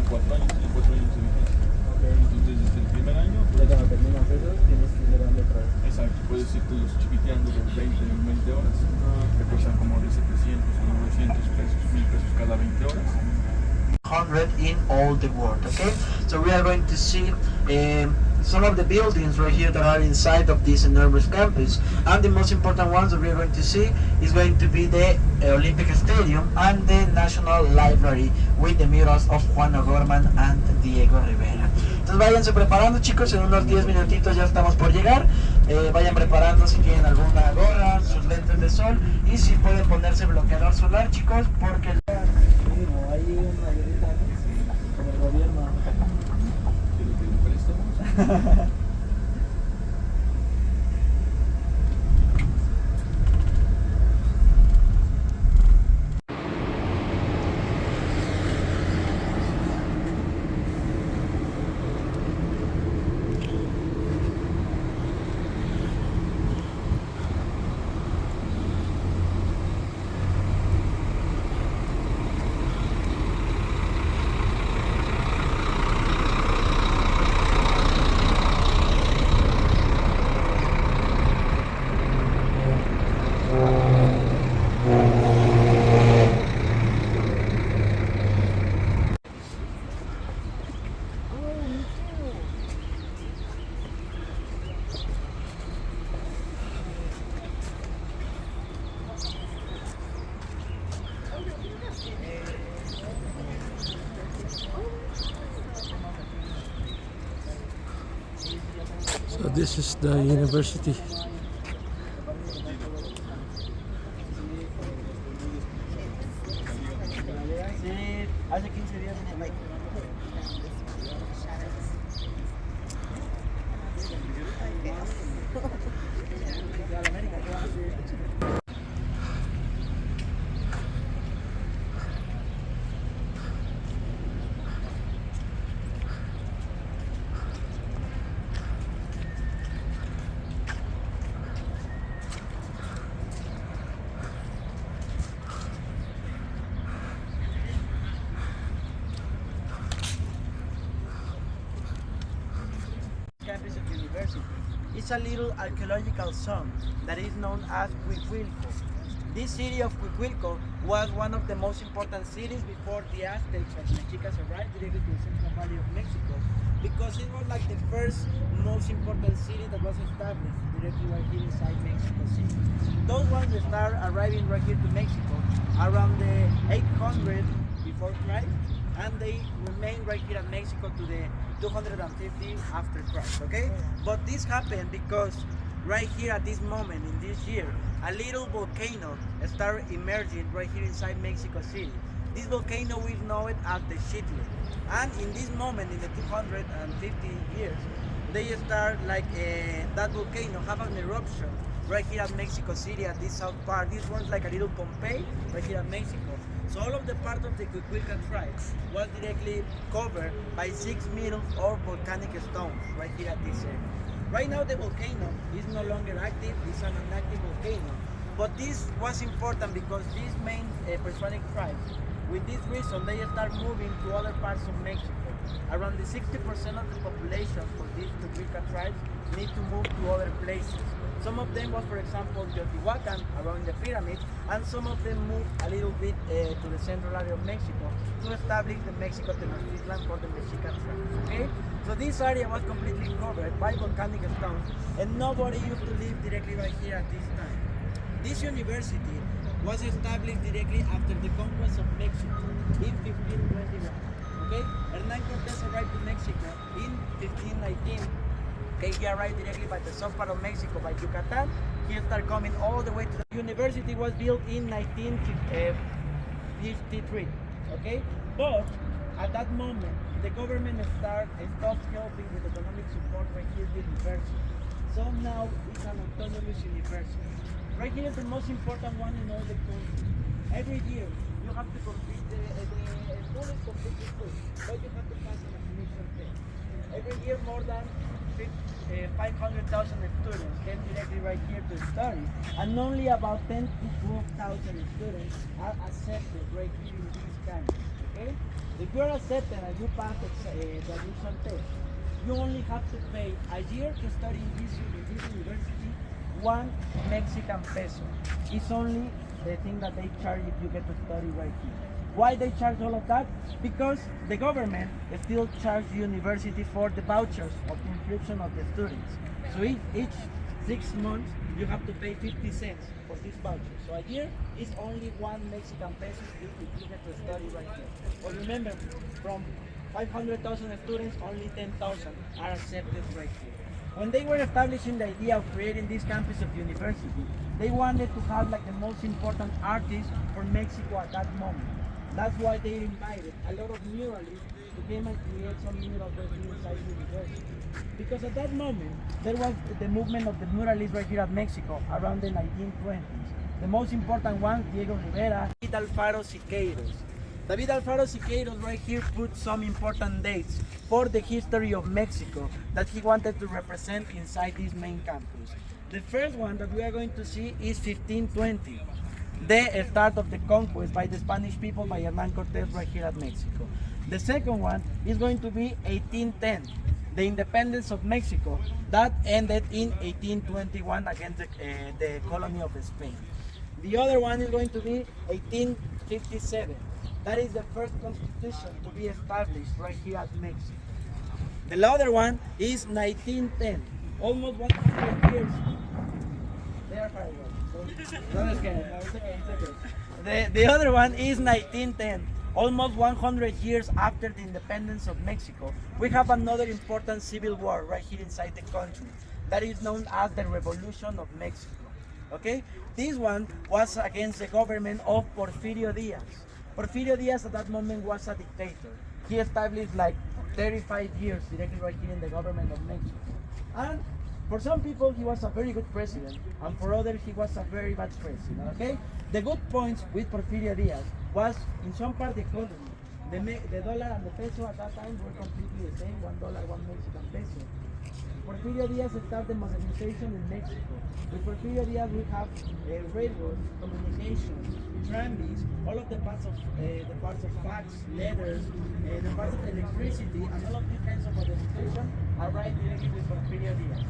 4 años, tiene 4 años de vigencia. Okay. Entonces desde el primer año... Ya cuando terminas eso, tienes que ir dando otra vez. Exacto, puedes irlos chiquiteando los 20 horas, que cuestan como de 700 a 900 pesos, 1000 pesos cada 20 horas. 100 in all the world. Okay, so we are going to see some of the buildings right here that are inside of this enormous campus, and the most important ones that we are going to see is going to be the Olympic Stadium and the National Library with the murals of Juan O'Gorman and Diego Rivera. Entonces váyanse preparando, chicos, en unos 10 minutitos ya estamos por llegar. Vayan preparando si tienen alguna gorra, sus lentes de sol, y si pueden ponerse bloqueador solar, chicos, porque mínimo hay un mayorista con el gobierno. ¿Quiere que le préstamos? So this is the university. sí, hace 15 días en el bike. Campus of University. It's a little archaeological zone that is known as Coyoacán. This city of Coyoacán was one of the most important cities before the Aztecs or Mexicans arrived directly to the Central Valley of Mexico, because it was like the first most important city that was established directly right here inside Mexico City. Those ones that start arriving right here to Mexico around the 800 before Christ, and they remain right here in Mexico to the 250 after Christ, okay? But this happened because right here at this moment in this year, a little volcano started emerging right here inside Mexico City. This volcano, we know it as the Chitle. And in this moment, in the 250 years, they start like that volcano have an eruption right here at Mexico City at this south part. This one's like a little Pompeii right here at Mexico. So all of the part of the Coyoacán tribe was directly covered by 6 meters of volcanic stones right here at this area. Right now the volcano is no longer active, it's an inactive volcano. But this was important because these main Prehispanic tribes, with this reason, they start moving to other parts of Mexico. Around the 60% of the population for these Coyoacán tribes need to move to other places. Some of them was, for example, Teotihuacan, around the pyramids, and some of them moved a little bit to the central area of Mexico to establish the Mexico Tenochtitlan for the Mexican tribes. Okay? So this area was completely covered by volcanic stones, and nobody used to live directly right here at this time. This university was established directly after the conquest of Mexico in 1521. Okay? Hernán Cortés arrived to Mexico in 1519. Okay, he arrived directly by the south part of Mexico, by Yucatan. He started coming all the way to the university. Was built in 1953. Okay, but at that moment, the government stopped helping with economic support right here at the university. So now it's an autonomous university. Right here is the most important one in all the country. Every year you have to complete the school is completely free, but you have to pass an admission test. Every year more than 500,000 students came directly right here to study, and only about 10 to 12,000 students are accepted right here in this campus. Okay? If you're accepted and you pass the admission test, you only have to pay a year to study in this university 1 Mexican peso. It's only the thing that they charge if you get to study right here. Why they charge all of that? Because the government still charges the university for the vouchers of the inscription of the students. So each 6 months you have to pay 50 cents for this voucher. So a year is only 1 Mexican peso if you get to study right here. But remember, from 500,000 students, only 10,000 are accepted right here. When they were establishing the idea of creating this campus of the university, they wanted to have like the most important artists for Mexico at that moment. That's why they invited a lot of muralists to come and create some murals right here inside the university. Because at that moment, there was the movement of the muralists right here at Mexico around the 1920s. The most important one, Diego Rivera, David Alfaro Siqueiros. David Alfaro Siqueiros right here put some important dates for the history of Mexico that he wanted to represent inside this main campus. The first one that we are going to see is 1520, the start of the conquest by the Spanish people by Hernán Cortés right here at Mexico. The second one is going to be 1810, the independence of Mexico that ended in 1821 against the colony of Spain. The other one is going to be 1857. That is the first constitution to be established right here at Mexico. The other one is 1910, almost 100 years. They are far away, so don't scare. No, it's okay, it's okay. The other one is 1910, almost 100 years after the independence of Mexico. We have another important civil war right here inside the country that is known as the Revolution of Mexico. Okay, this one was against the government of Porfirio Diaz. Porfirio Diaz at that moment was a dictator. He established like 35 years directly right here in the government of Mexico. And for some people he was a very good president, and for others he was a very bad president, okay? The good points with Porfirio Diaz was in some part the economy. The dollar and the peso at that time were completely the same, $1, 1 Mexican peso. Porfirio Diaz started the modernization in Mexico. With Porfirio Diaz we have railroads, communications, tramways, all of the parts of fax, letters, the parts of electricity, and all of these kinds of modernization are right directly with Porfirio Diaz.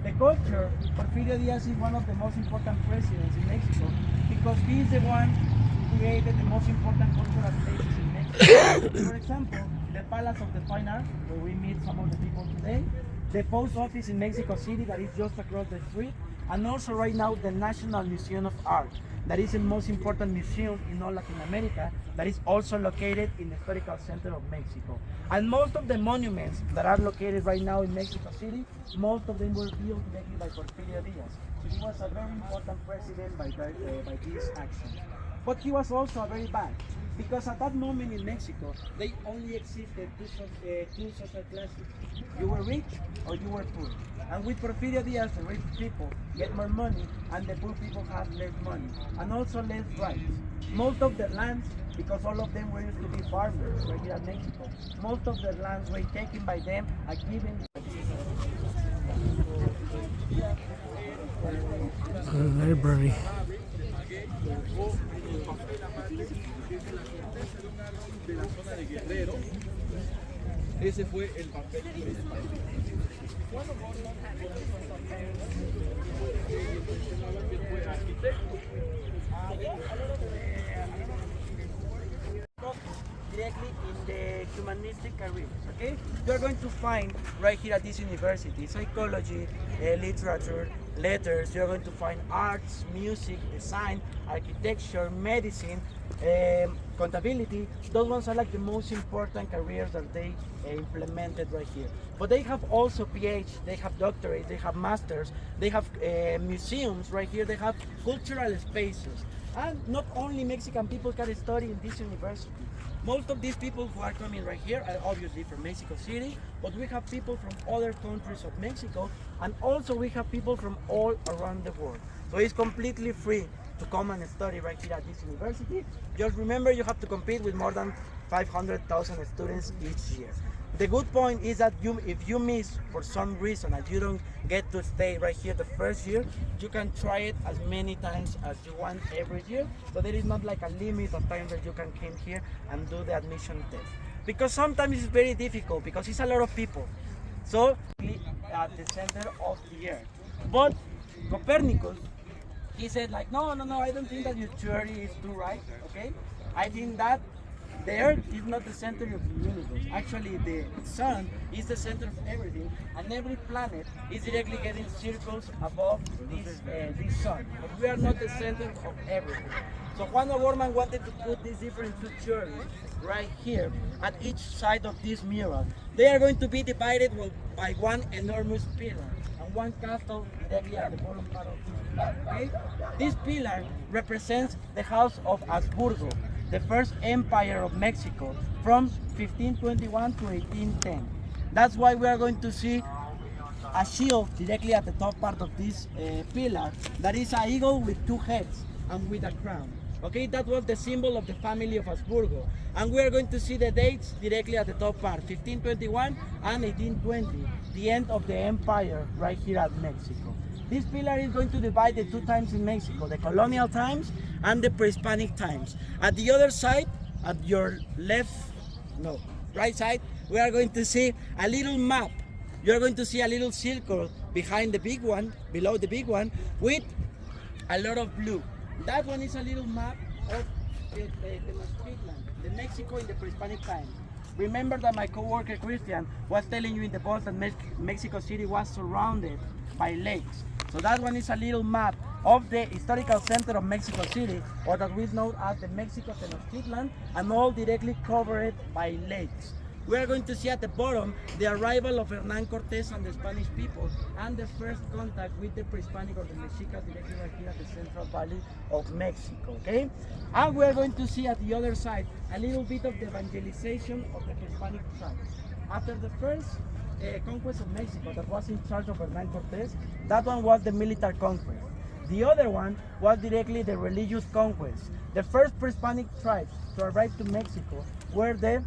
The culture, Porfirio Diaz is one of the most important presidents in Mexico because he is the one who created the most important cultural places in Mexico. For example, the Palace of the Fine Arts, where we meet some of the people today, the post office in Mexico City that is just across the street, and also right now the National Museum of Art, that is the most important museum in all Latin America, that is also located in the historical center of Mexico. And most of the monuments that are located right now in Mexico City, most of them were built directly by Porfirio Diaz. So he was a very important president by this action. But he was also a very bad, because at that moment in Mexico, they only existed two social classes. You were rich or you were poor. And with Porfirio Diaz, the rich people get more money and the poor people have less money and also less rights. Most of the lands, because all of them were used to be farmers right here in Mexico, most of the lands were taken by them and given. Library. De la zona de Guerrero, ese fue el papel principal. Fue arquitecto. Directly in the humanistic careers, okay? You're going to find right here at this university psychology, literature, letters. You're going to find arts, music, design, architecture, medicine, contability. Those ones are like the most important careers that they implemented right here. But they have also PhD, they have doctorates, they have masters, they have museums right here, they have cultural spaces. And not only Mexican people can study in this university. Most of these people who are coming right here are obviously from Mexico City, but we have people from other countries of Mexico, and also we have people from all around the world. So it's completely free to come and study right here at this university. Just remember, you have to compete with more than 500,000 students each year. The good point is that if you miss for some reason and you don't get to stay right here the first year, you can try it as many times as you want every year. So there is not like a limit of time that you can come here and do the admission test. Because sometimes it's very difficult because it's a lot of people. So at the center of the earth. But Copernicus, he said like, no, I don't think that your theory is too right, okay? I think that the Earth is not the center of the universe. Actually, the sun is the center of everything, and every planet is directly getting circles above this sun. But we are not the center of everything. So Juan O'Gorman wanted to put these different two theories right here at each side of this mural. They are going to be divided by one enormous pillar and one castle directly at the bottom part of this pillar. Okay? This pillar represents the house of Habsburgo, the first empire of Mexico from 1521 to 1810. That's why we are going to see a shield directly at the top part of this pillar that is an eagle with two heads and with a crown. Okay, that was the symbol of the family of Habsburgo. And we are going to see the dates directly at the top part, 1521 and 1820, the end of the empire right here at Mexico. This pillar is going to divide the two times in Mexico, the colonial times and the pre-Hispanic times. At the other side, at your right side, we are going to see a little map. You're going to see a little circle behind the big one, below the big one, with a lot of blue. That one is a little map of the the Mexico in the pre-Hispanic times. Remember that my co-worker Christian was telling you in the bus that Mexico City was surrounded by lakes. So that one is a little map of the historical center of Mexico City, or that we know as the Mexico Tenochtitlan, and all directly covered by lakes. We are going to see at the bottom the arrival of Hernán Cortés and the Spanish people, and the first contact with the pre-Hispanic or the Mexicas directly right here at the Central Valley of Mexico, okay? And we are going to see at the other side a little bit of the evangelization of the Hispanic tribes. After the first conquest of Mexico that was in charge of Hernán Cortés, that one was the military conquest. The other one was directly the religious conquest. The first pre-Hispanic tribes to arrive to Mexico were the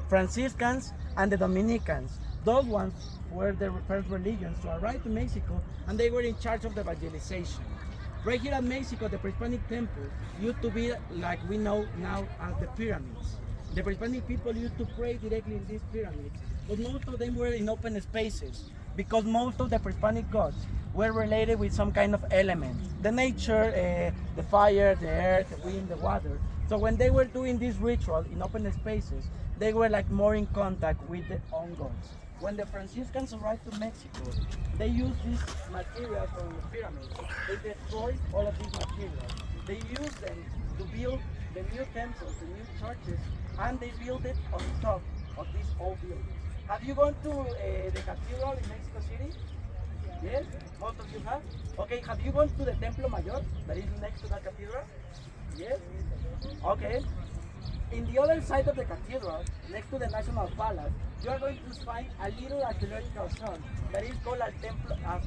Franciscans and the Dominicans. Those ones were the first religions to arrive to Mexico, and they were in charge of the evangelization. Right here at Mexico, the pre-Hispanic temples used to be like we know now as the pyramids. The pre-Hispanic people used to pray directly in these pyramids, but most of them were in open spaces because most of the pre-Hispanic gods were related with some kind of element. The nature, the fire, the earth, the wind, the water. So when they were doing this ritual in open spaces, they were like more in contact with their own gods. When the Franciscans arrived to Mexico, they used these materials from the pyramids. They destroyed all of these materials. They used them to build the new temples, the new churches, and they built it on top of these old buildings. Have you gone to the cathedral in Mexico City? Yes? Most of you have? Okay, have you gone to the Templo Mayor that is next to the cathedral? Yes? Okay. In the other side of the cathedral, next to the National Palace, you are going to find a little archaeological zone that is called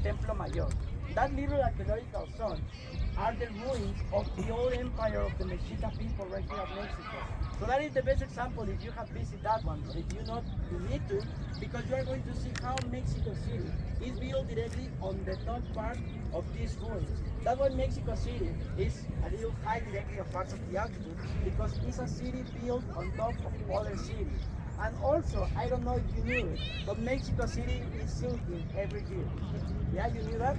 Templo Mayor. That little archaeological zone are the ruins of the old empire of the Mexica people right here at Mexico. So that is the best example if you have visited that one. But if you not, you need to, because you are going to see how Mexico City is built directly on the top part of these ruins. That's why Mexico City is a little high directly on parts of the altitude, because it's a city built on top of other cities. And also, I don't know if you knew it, but Mexico City is sinking every year. Yeah, you knew that?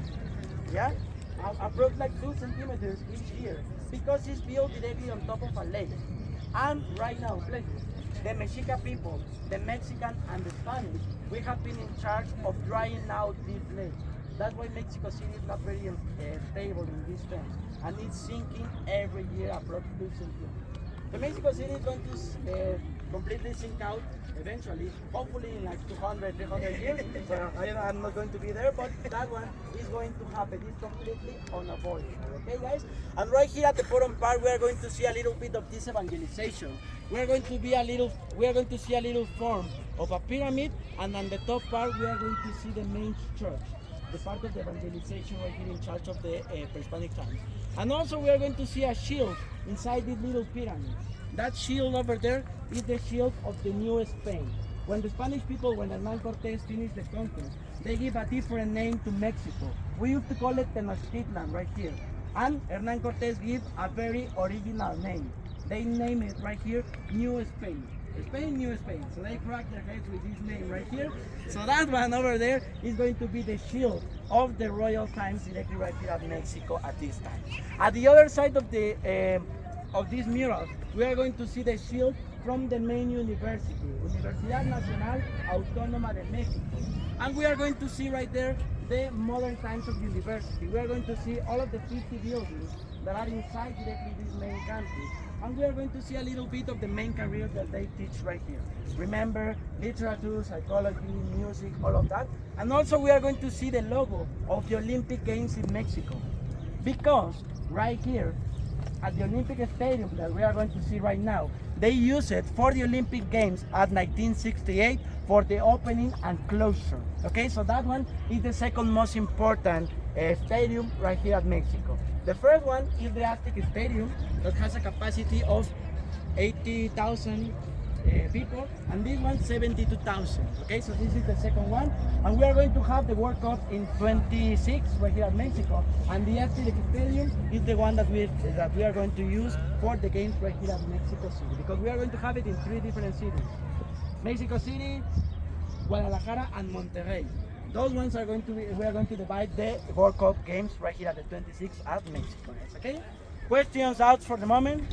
Yeah? Approximately like 2 centimeters each year, because it's built directly on top of a lake. And right now, the Mexica people, the Mexican and the Spanish, we have been in charge of drying out this lake. That's why Mexico City is not very stable in this terms, and it's sinking every year approximately 2 centimeters. So Mexico City is going to completely sink out eventually, hopefully in like 200, 300 years. So I'm not going to be there, but that one is going to happen. It's completely unavoidable. Okay, guys? And right here at the bottom part, we are going to see a little bit of this evangelization. We are going to see a little form of a pyramid, and on the top part, we are going to see the main church, the part of the evangelization right here in charge of the pre-Hispanic times. And also we are going to see a shield inside this little pyramid. That shield over there is the shield of the New Spain. When the Spanish people, when Hernán Cortés finished the conquest, they give a different name to Mexico. We used to call it Tenochtitlan right here. And Hernán Cortés gave a very original name. They name it right here, New Spain. Spain, New Spain. So they crack their heads with this name right here. So that one over there is going to be the shield of the royal times directly right here at Mexico at this time. At the other side of this mural, we are going to see the shield from the main university, Universidad Nacional Autónoma de México. And we are going to see right there the modern times of the university. We are going to see all of the 50 buildings that are inside directly this main campus. And we are going to see a little bit of the main careers that they teach right here. Remember, literature, psychology, music, all of that. And also we are going to see the logo of the Olympic Games in Mexico. Because right here, at the Olympic Stadium that we are going to see right now, they use it for the Olympic Games at 1968 for the opening and closure. Okay, so that one is the second most important stadium right here at Mexico. The first one is the Aztecs Stadium that has a capacity of 80,000 people, and this one 72,000. Okay, so this is the second one, and we are going to have the World Cup in 26 right here at Mexico, and the Aztecs Stadium is the one that we are going to use for the games right here at Mexico City, because we are going to have it in 3 different cities: Mexico City, Guadalajara, and Monterrey. Those ones are going to be, we are going to divide the World Cup games right here at the 26th at Mexico. Okay? Questions out for the moment?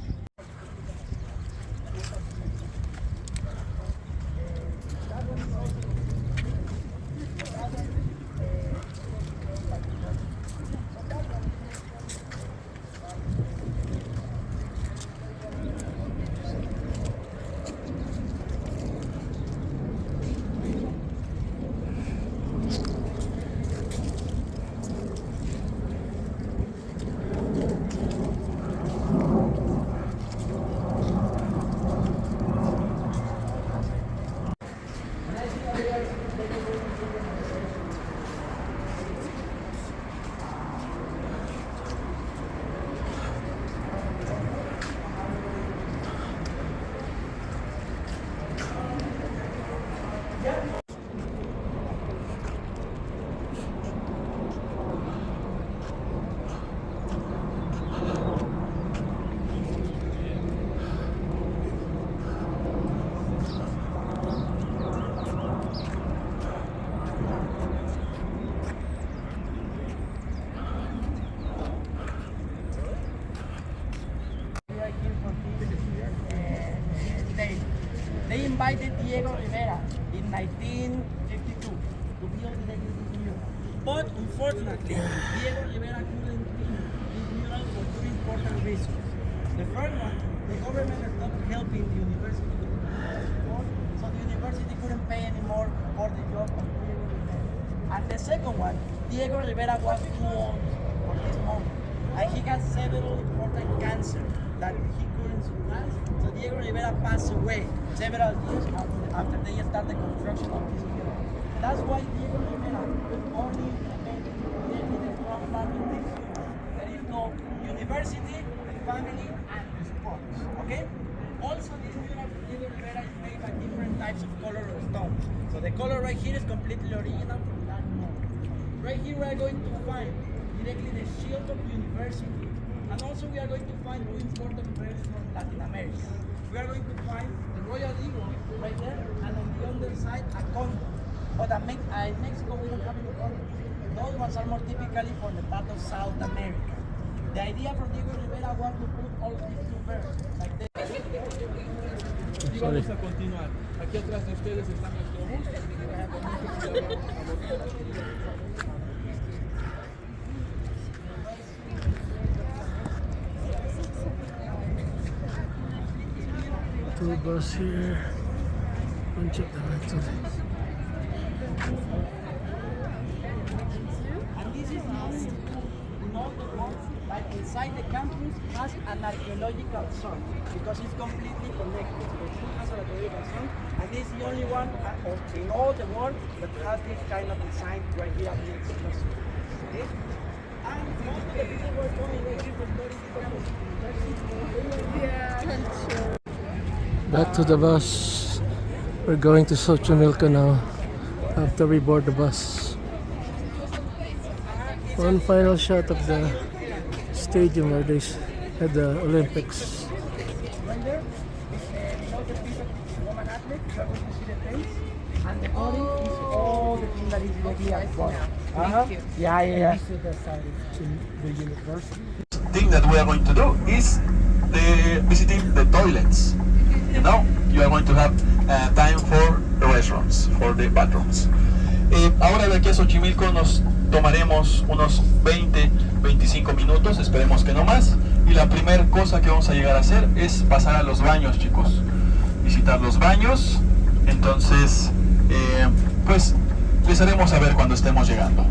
They invited Diego Rivera in 1952 to build this mural. But unfortunately, Diego Rivera couldn't build this mural for 2 important reasons. The first one, the government stopped helping the university with the support, so the university couldn't pay anymore for the job of Diego Rivera. And the second one, Diego Rivera was too old for this moment, and he had several important cancers that he couldn't survive. So Diego Rivera passed away several years after they started the construction of this mural. That's why Diego Rivera only implemented the program in this mural. That is called University, Family, and Sports. Okay? Also, this mural of Diego Rivera is made by different types of color of stones. So the color right here is completely original from that moment. Right here we are going to find directly the shield of the university. And also we are going to find 2 important birds from Latin America. We are going to find the royal eagle right there, and on the other side a condor. But in Mexico we don't have any condors. Those ones are more typically from the part of South America. The idea for Diego Rivera was to put all of these 2 birds like this. Y vamos a continuar. Aquí atrás de ustedes están nuestros bus. Two bus here, bunch of directors. And this is in all the world, like inside the campus has an archaeological zone because it's completely connected. The school has an archaeological zone, and this is the only one in all the world that has this kind of design right here at Mexico City. Okay? And most of the people were coming right here for study because Yeah, that's true. Back to the bus. We're going to Xochimilco now after we board the bus. One final shot of the stadium where they had the Olympics. Right there is the piece of Roman athletes that was you see the face, and the body is all the thing that is really at the bottom. Yeah. The university. Thing that we are going to do is visiting the toilets. You know, you are going to have time for the restrooms, for the bathrooms. Ahora de aquí a Xochimilco nos tomaremos unos 20-25 minutos, esperemos que no más. Y la primera cosa que vamos a llegar a hacer es pasar a los baños, chicos. Visitar los baños. Entonces, pues les haremos saber cuando estemos llegando.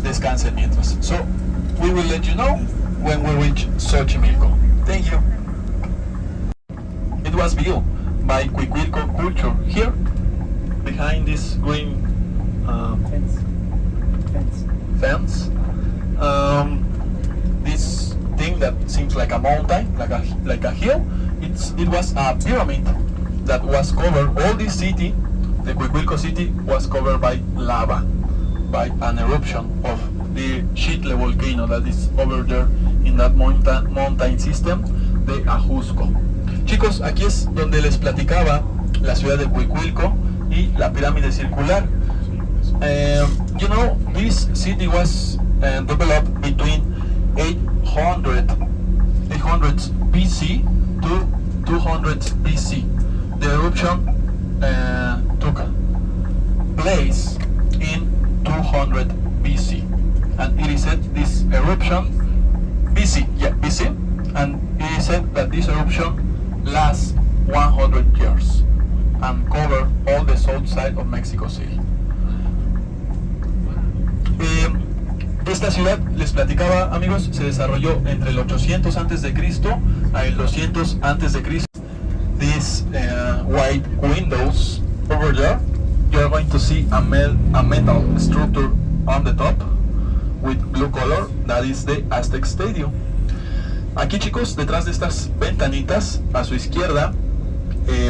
Descansen mientras. So, we will let you know when we reach Xochimilco. Thank you. It was built by Cuicuilco culture here, behind this green fence. This thing that seems like a mountain, like a hill, it was a pyramid that was covered. All this city, the Cuicuilco city, was covered by lava, by an eruption of the Xitle volcano that is over there in that mountain system de Ajusco. Chicos, aquí es donde les platicaba la ciudad de Cuicuilco y la pirámide circular. You know, this city was developed between 800 BC to 200 BC. The eruption took place in 200 BC, and it is said this eruption BC, and it is said that this eruption lasts 100 years and cover all the south side of Mexico City. Esta ciudad, les platicaba, amigos, se desarrolló entre el 800 a.C. a el 200 a.C. These white windows over there, you are going to see a metal structure on the top with blue color. That is the Aztec Stadium. Aquí, chicos, detrás de estas ventanitas, a su izquierda,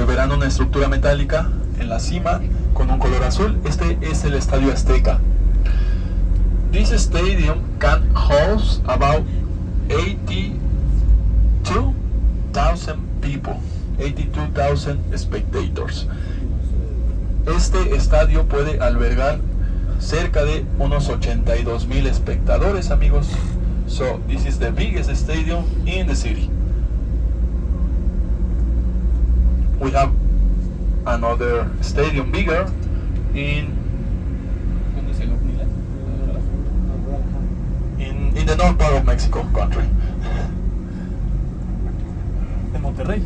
verán una estructura metálica en la cima con un color azul. Este es el Estadio Azteca. This stadium can host about 82,000 people, 82,000 spectators. Este estadio puede albergar cerca de unos 82,000 espectadores, amigos. So this is the biggest stadium in the city. We have another stadium bigger in the north part of Mexico country. En Monterrey.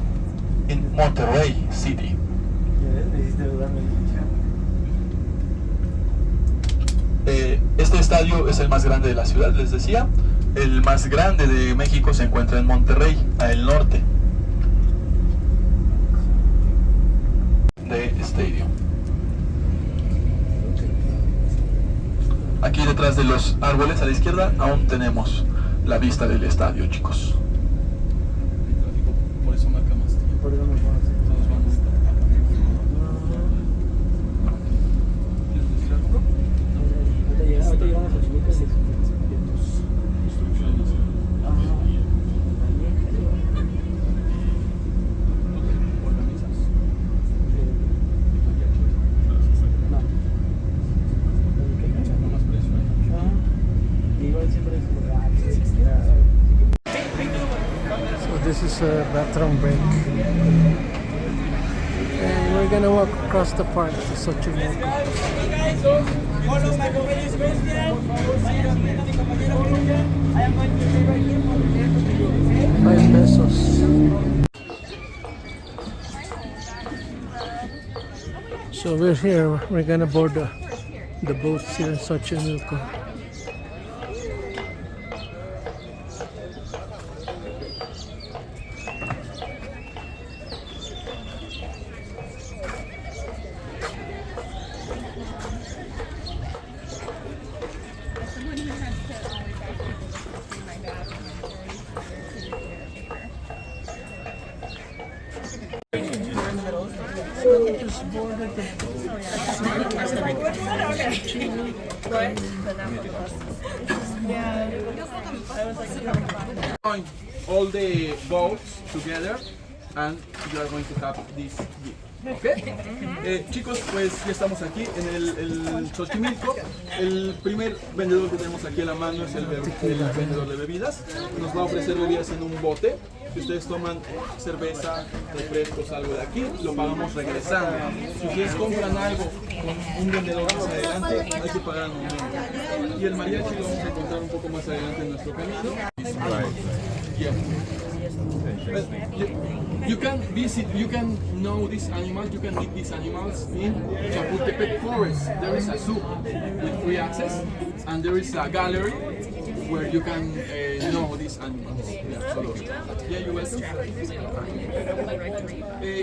In Monterrey City. Este estadio es el más grande de la ciudad, les decía. El más grande de México se encuentra en Monterrey, al norte de estadio. Aquí detrás de los árboles a la izquierda aún tenemos la vista del estadio, chicos. El tráfico, por eso marca más tiempo. Todos van ¿Quieres decir algo? Ahorita llegamos a Xochimilco. Instrucciones. ¿Tú te organizas? No más precio, Igual siempre es So this is a bathroom break. And we're gonna walk across the park to Xochimilco. 5 pesos. So we're here, we're gonna board the boats here in Xochimilco. Join all the boats together and you are going to have this gift. ¿Ok? Chicos, pues ya estamos aquí en el Xochimilco. El primer vendedor que tenemos aquí a la mano es el vendedor de bebidas. Nos va a ofrecer bebidas en un bote. Si ustedes toman cerveza, refrescos, algo de aquí, lo pagamos regresando. Si ustedes compran algo con un vendedor más adelante, hay que pagar un. Y el mariachi lo vamos a encontrar un poco más adelante en nuestro camino. Yeah. You can visit, you can know these animals, you can meet these animals in Chapultepec Forest. There is a zoo with free access and there is a gallery where you can know these animals. Yeah, so, yeah, you welcome.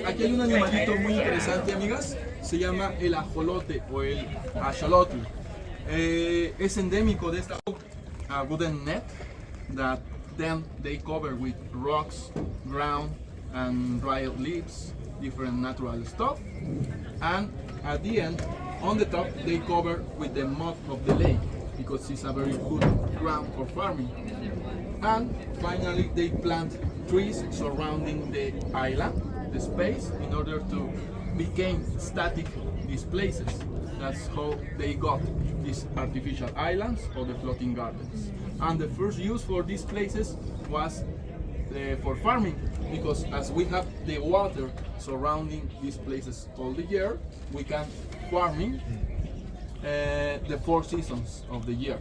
Aquí hay un animalito muy interesante, amigas, se llama el ajolote o el axolotl. Es endémico de esta wooden net that then they cover with rocks, ground, and dried leaves, different natural stuff. And at the end, on the top, they cover with the mud of the lake because it's a very good ground for farming. And finally, they plant trees surrounding the island, the space, in order to become static these places. That's how they got these artificial islands or the floating gardens. And the first use for these places was for farming, because as we have the water surrounding these places all the year, we can farming the 4 seasons of the year.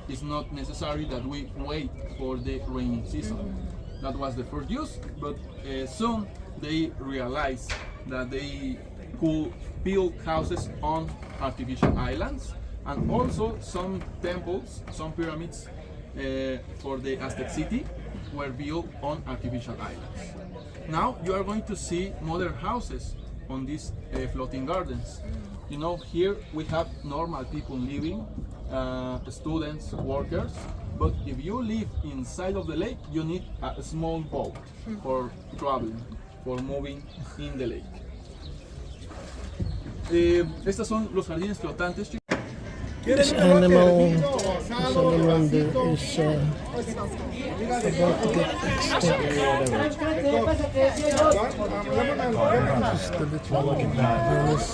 It's not necessary that we wait for the rainy season. That was the first use, but soon they realized that they could build houses on artificial islands, and also some temples, some pyramids for the Aztec city were built on artificial islands. Now you are going to see modern houses on these floating gardens. You know, here we have normal people living, students, workers, but if you live inside of the lake, you need a small boat for traveling, for moving in the lake. Estos son los jardines flotantes. This animal salamander is about to get extinct. This is the little Venus.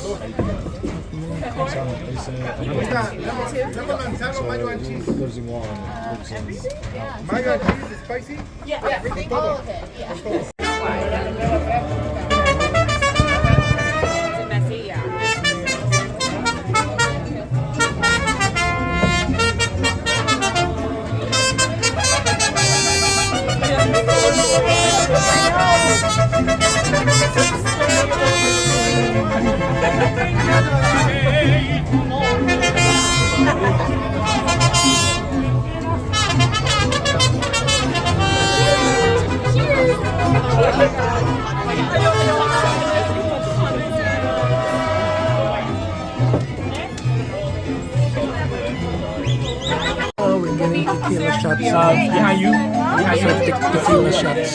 Losing one. Mayo and cheese is spicy? Yeah, everything. All of it. Yeah. Oh, we're getting tequila shots. Behind you. Tequila shots.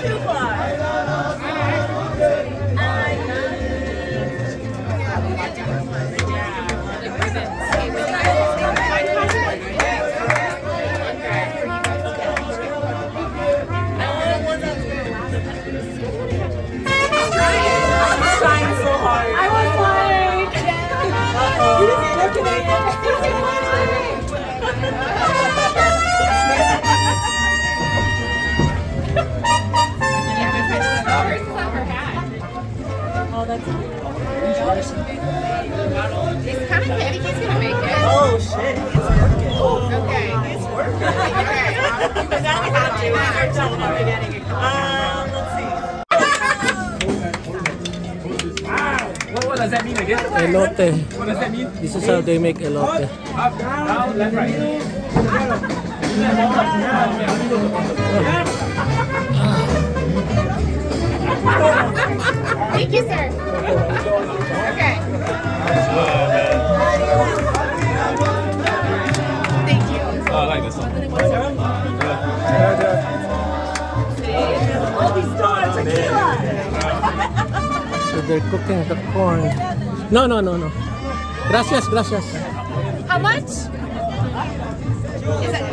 Too far. What does that mean again? Elote. What does that mean? This is how they make elote. Up, down, left, right. Thank you, sir. Okay. Thank you. Oh, I like this one. So they're cooking the corn. No. Gracias. How much? Is it?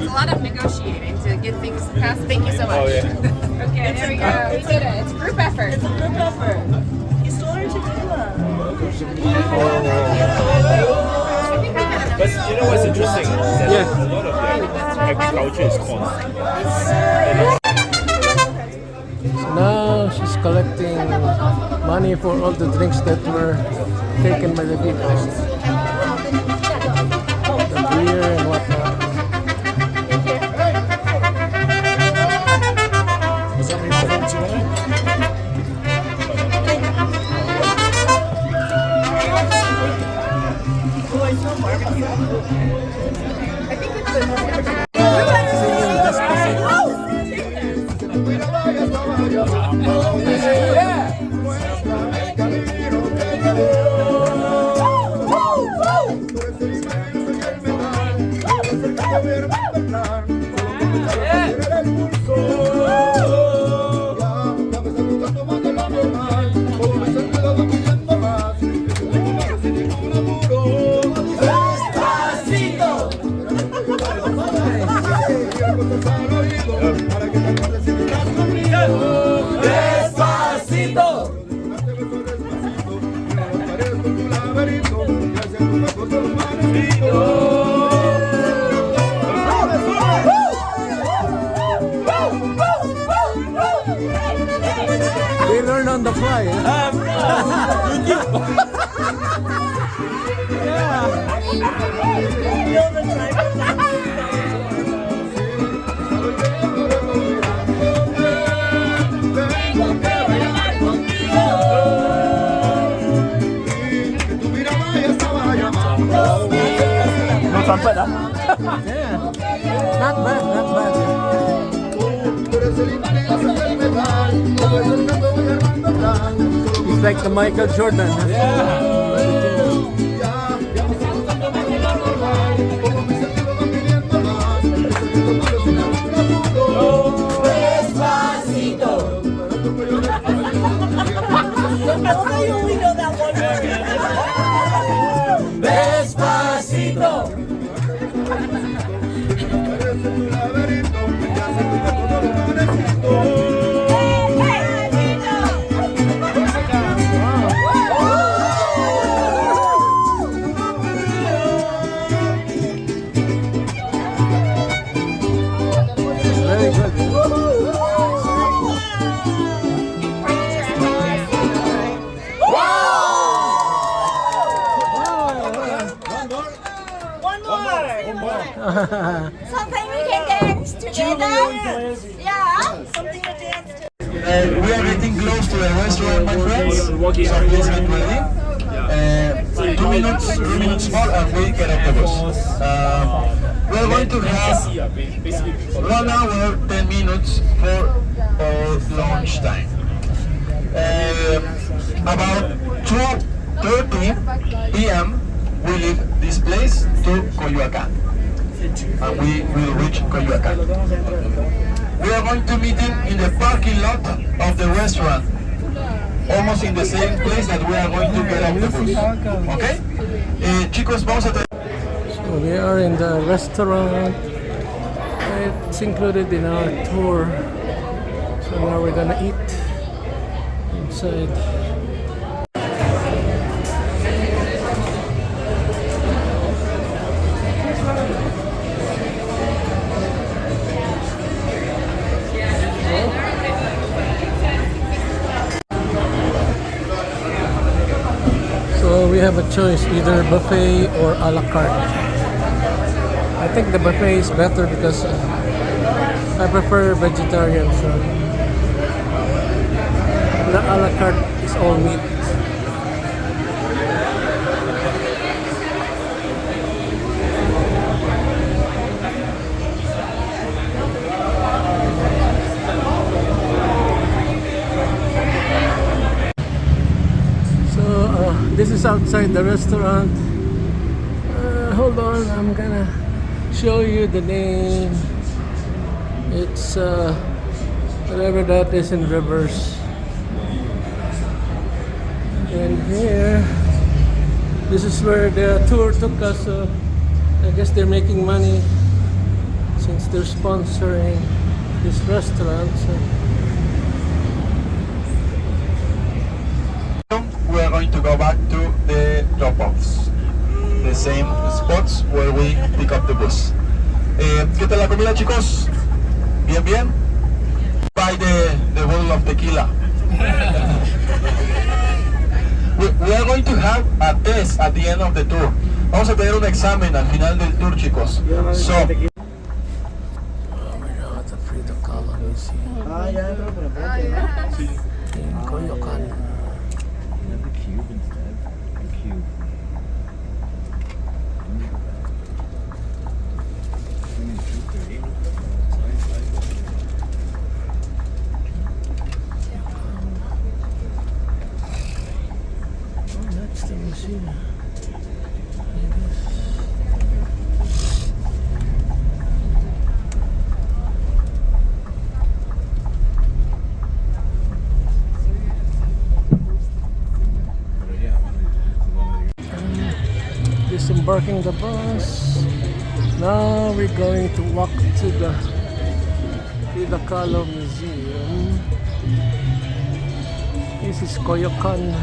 It's a lot of negotiating to get things passed. Thank you so much. Oh, yeah. Okay, there we go. We did it. It's a group effort. It's a group effort. But you know what's interesting? Is that Yeah. a lot of their agriculture is corn. So now she's collecting money for all the drinks that were taken by the people. The beer and whatnot. We learn on the fly. No trumpet, huh? Yeah. Not bad. It's like the Michael Jordan. Very good. Something we can dance together. Yeah, something to dance to. We are getting close to the restaurant, my friends. So please get ready. 2 minutes more and we get off the bus. We are going to have 1 hour, 10 minutes for our lunch time. About 2:30 p.m. we leave this place to Coyoacán. And we will reach Coyoacán. We are going to meet in the parking lot of the restaurant, almost in the same place that we are going to get off the bus. Okay? Chicos, vamos a So we are in the restaurant. It's included in our tour. So now we're gonna eat inside. So we have a choice, either buffet or a la carte. I think the buffet is better because I prefer vegetarian. So the a la carte is all meat. This is outside the restaurant. Hold on, I'm gonna show you the name. It's whatever that is in reverse. And here, this is where the tour took us. So I guess they're making money since they're sponsoring this restaurant. So. We are going to go back to the drop-offs, the same spots where we pick up the bus. ¿Qué tal la comida, chicos? Bien, bien. Buy the bottle of tequila. We are going to have a test at the end of the tour. Vamos a tener un examen al final del tour, chicos. So. Oh, we're now at the Frida colony in Coyoacán. Disembarking the bus. Now we're going to walk to the Pedregal Museum. This is Coyoacán.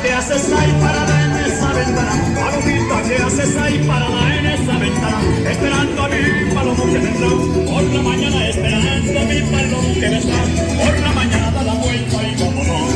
¿Qué haces ahí parada en esa ventana? Palomita, ¿qué haces ahí parada en esa ventana? Esperando a mi palomo que vendrá por la mañana, esperando a mi palomo que vendrá por la mañana, da la vuelta y vámonos.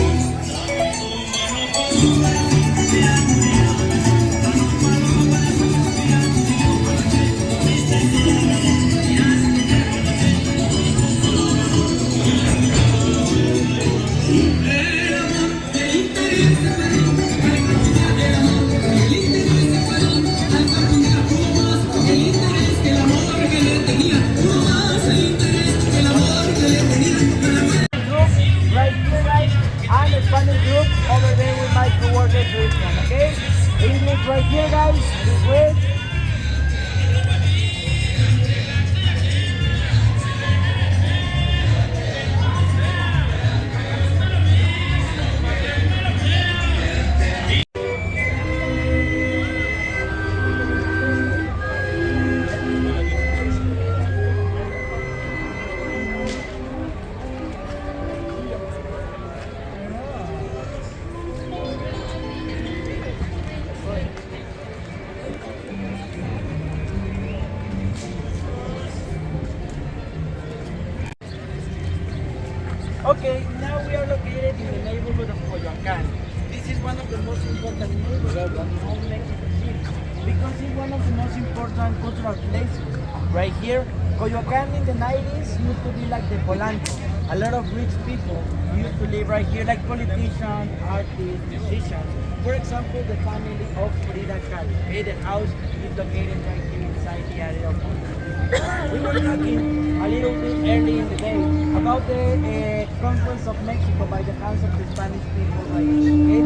Okay? English right here, guys. This way. Okay, now we are located in the neighborhood of Coyoacán. This is one of the most important neighborhoods in all Mexico City because it's one of the most important cultural places. Right here, Coyoacán in the 90s used to be like the Polanco. A lot of rich people used to live right here, like politicians, artists, musicians. For example, the family of Frida. Okay, the house is located right here inside the area of Pani. We were talking a little bit early in the day about the conquest of Mexico by the hands of the Spanish people right here. Okay?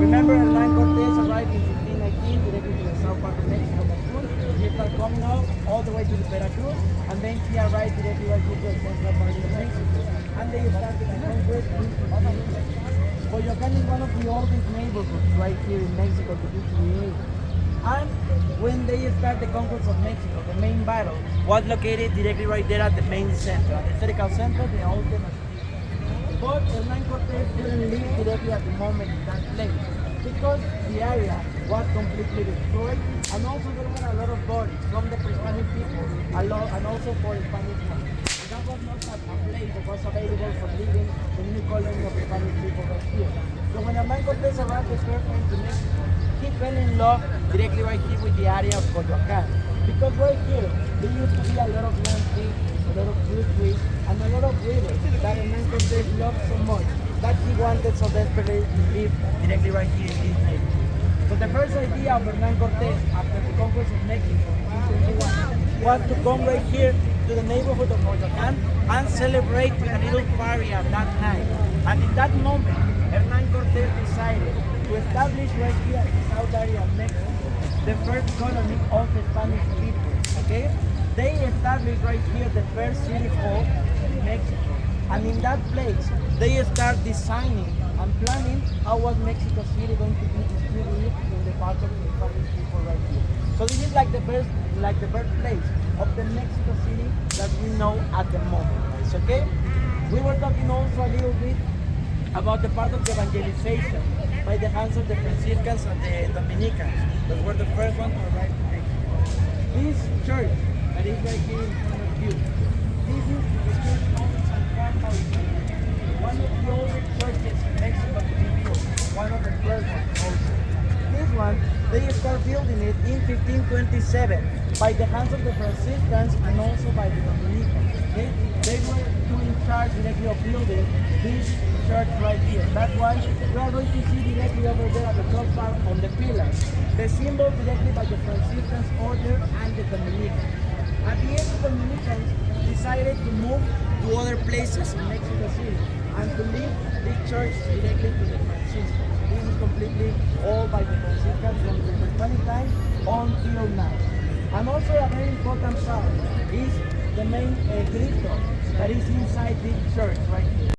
Remember, Hernán Cortés arrived in 1519 directly to the south part of Mexico, Cancun. He started coming out all the way to the Veracruz, and then he arrived directly right here to the central part of Mexico. And they started the conquest in 1519. Coyoacán is one of the oldest neighborhoods right here in Mexico to be created. And when they start the conquest of Mexico, the main battle was located directly right there at the main center, at the historical center, the old Tenochtitlan. But Hernán Cortés didn't live directly at the moment in that place because the area was completely destroyed, and also there were a lot of bodies from the Spanish people and also for the Spanish money. That was not a place that was available for living the new colony of the Spanish people right here. So when Hernán Cortés arrived the first time to Mexico, he fell in love directly right here with the area of Coyoacán. Because right here, there used to be a lot of land trees, a lot of fruit trees, and a lot of rivers that Hernán Cortés loved so much that he wanted so desperately to live directly right here in this neighborhood. So the first idea of Hernán Cortés after the conquest of Mexico in 1521 was to come right here to the neighborhood of Coyoacán and celebrate with a little party at that time. And in that moment, Hernán Cortés decided to establish right here in the south area of Mexico the first colony of the Spanish people. Okay? They established right here the first city hall in Mexico. And in that place, they start designing and planning how was Mexico City going to be distributed in the part of the Spanish people right here. So this is like the birthplace of the Mexico City that we know at the moment. Guys, okay? We were talking also a little bit about the part of the evangelization by the hands of the Franciscans and the Dominicans that were the first one to arrive to Mexico. This church that is right here in front of you, this is the church of San Juan Bautista, one of the oldest churches in Mexico to be built, one of the first ones also. This one, they start building it in 1527 by the hands of the Franciscans and also by the Dominicans. Okay? They were in charge directly of building this church right here. That's why we are going to see directly over there at the top part on the pillars the symbol directly by the Franciscans order and the Dominicans. At the end, the Dominicans decided to move to other places in Mexico City and to leave the church directly to the Franciscans. This is completely all by the Franciscans from the Hispanic time until now. And also a very important part is the main Cristo that is inside this church right here.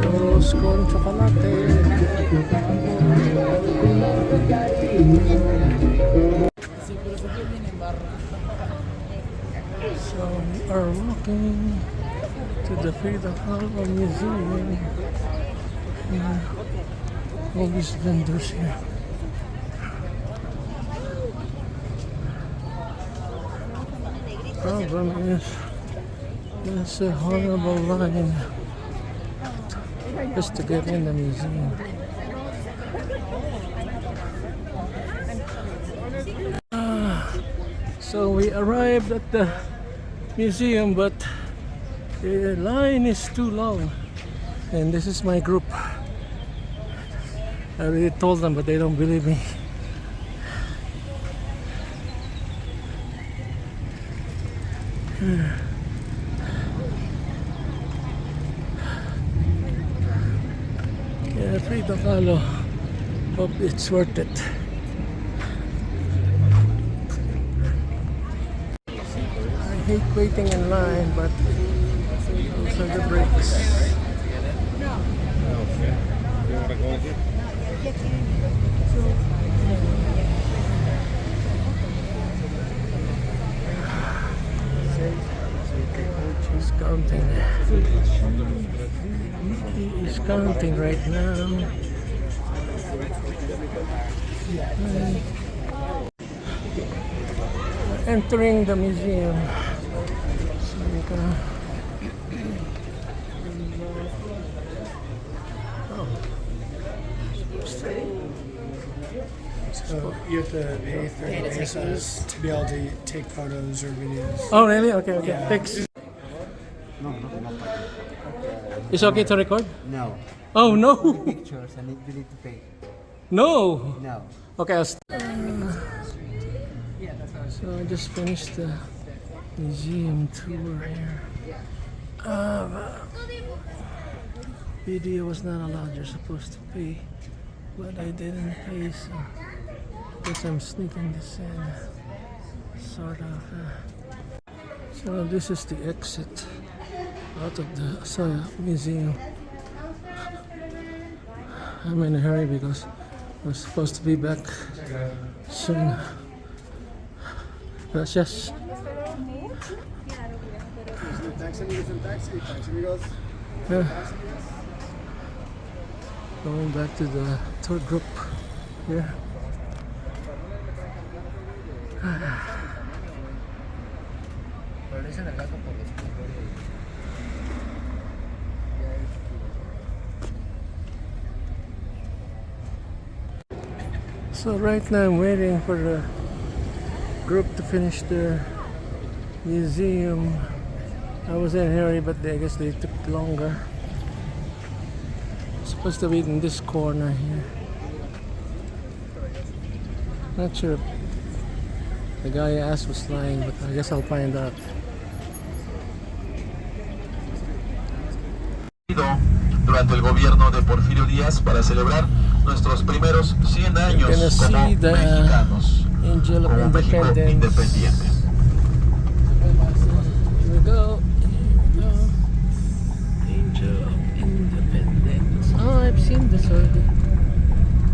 Rose con chocolate. So we are walking to the Frida Museum. All these vendors here. Problem is, there's a horrible line just to get in the museum. So we arrived at the museum, but the line is too long, and this is my group. I already told them, but they don't believe me. Yeah, Frida Kahlo. Hope it's worth it. I hate waiting in line, but those are the breaks. He's counting. He is counting right now. We're entering the museum. So we can... So you have to pay 30 pesos to be able to take photos or videos. Oh really? Okay, okay. Yeah. Thanks. It's okay to record? No. Oh no! Pictures and you need to pay. No! No. Okay, so I just finished the museum tour here. Video was not allowed, you're supposed to pay, but I didn't pay, so I guess I'm sneaking this in, sort of. So this is the exit out of the museum. I'm in a hurry because we're supposed to be back soon. Gracias. Yeah. Going back to the tour group here. So right now I'm waiting for the group to finish their museum. I was in a hurry, but I guess they took longer. I'm supposed to be in this corner here. Not sure if the guy I asked was lying, but I guess I'll find out. Durante el gobierno de Porfirio Díaz para celebrar nuestros primeros 100 años como mexicanos, Angel of como México independiente. Here we go. Angel of Independence. Oh, I've seen this already.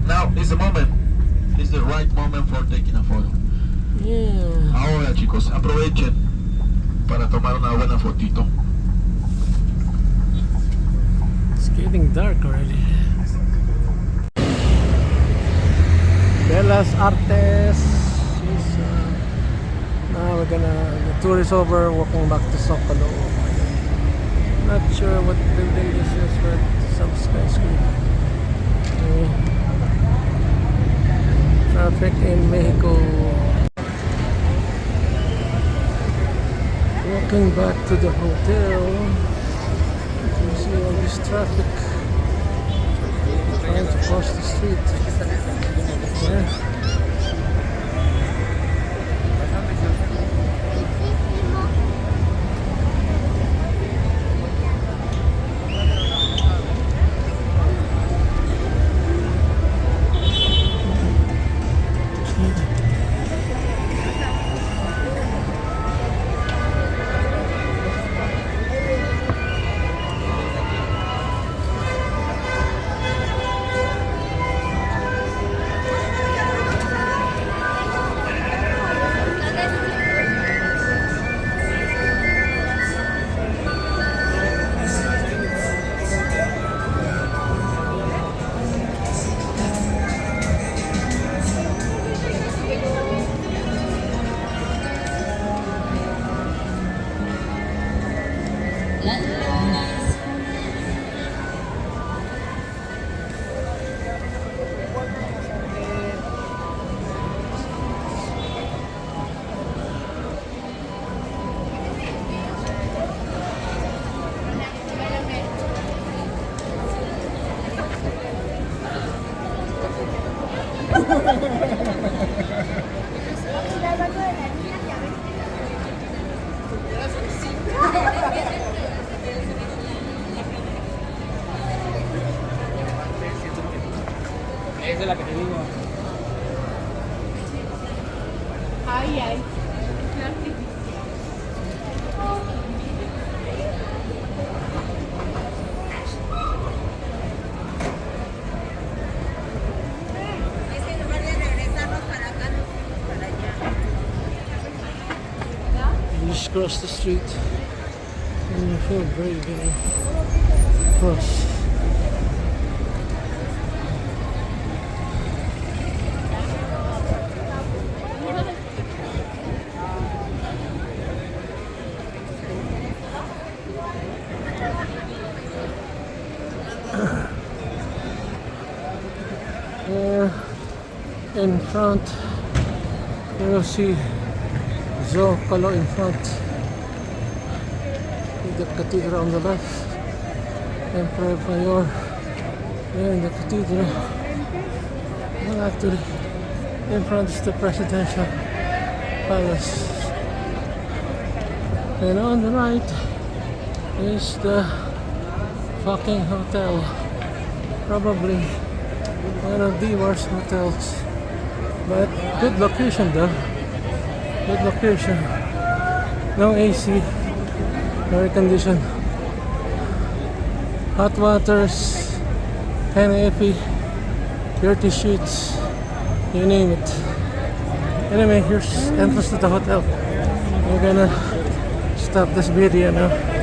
Now is the moment. Is the right moment for taking a photo. Yeah. Ahora, chicos, aprovechen para tomar una buena fotito. It's getting dark already. Bellas Artes. Now we're gonna, the tour is over, walking back to Zocalo. Not sure what building this is, but some skyscraper. Traffic in Mexico. Walking back to the hotel. You see all this traffic trying to cross the street. Yeah. Esa es la que te digo. Ay, ay. You just cross the street and you feel brave, you know. Cross. In front, you will see Zocalo in front, with the cathedral on the left, Emperor Mayor there in the cathedral. Well, actually, in front is the presidential palace, and on the right is the fucking hotel, probably one of the worst hotels, but good location though. Good location. No AC, air condition, hot waters, kind of iffy, dirty sheets, you name it. Anyway, here's entrance to the hotel. We're gonna stop this video now.